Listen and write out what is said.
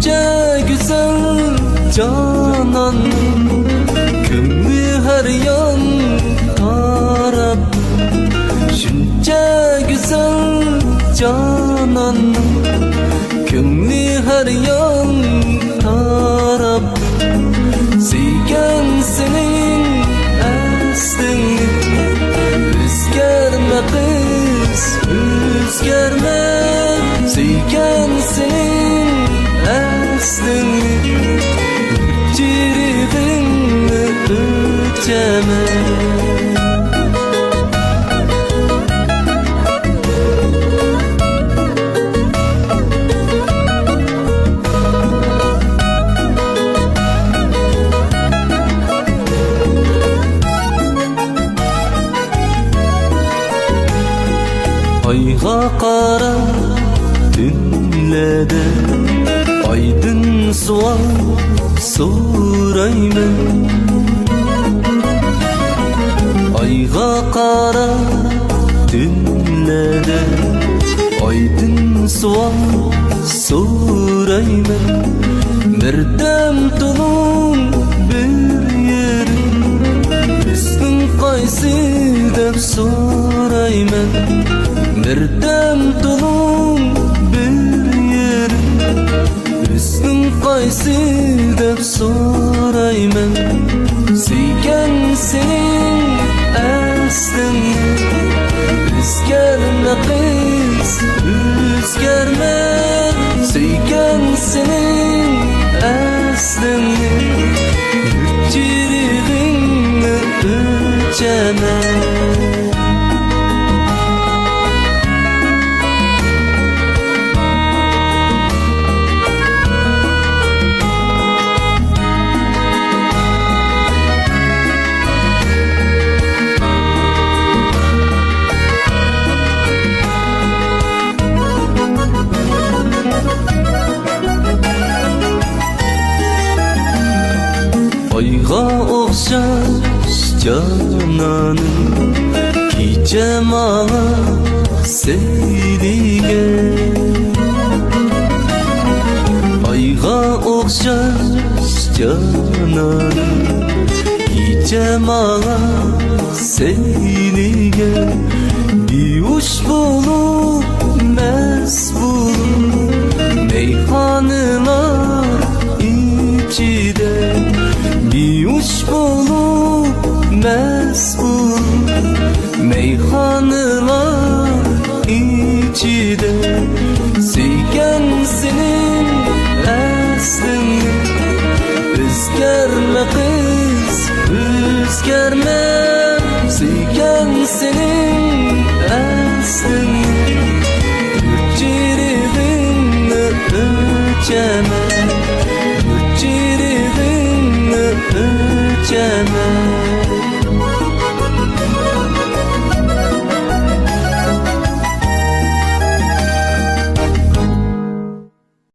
Şunca güzel canan, kömrü her yan taraf. Şunca güzel canan, kömrü her yan taraf. Seyken senin aslını, özgerme kız, özgerme. Seyken senin aslını, ciridinle ölçeme. Ayga qara tünlerde aydın sual sorayman. Ayga qara tünlerde aydın sual sorayman. Birdem tulum bir yerim, üstün qaysı deb sorayman. Birdem tulum bir yerim, üstün qaysı deb sorayman. Seyken senin aslını, özgerme kız, özgerme. Seyken senin aslını, ciridinle ölçeme. Ayga okşaş cananım, gece mağla seylige. Ayga okşaş cananım, gece mağla seylige. Biyuş bulup mest bulup meyhaneler içide. Biyuş bulup mest bulup meyhaneler içide. Seyken senin aslını, özgerme kız, özgerme. Seyken senin aslını, ciridinle ölçeme.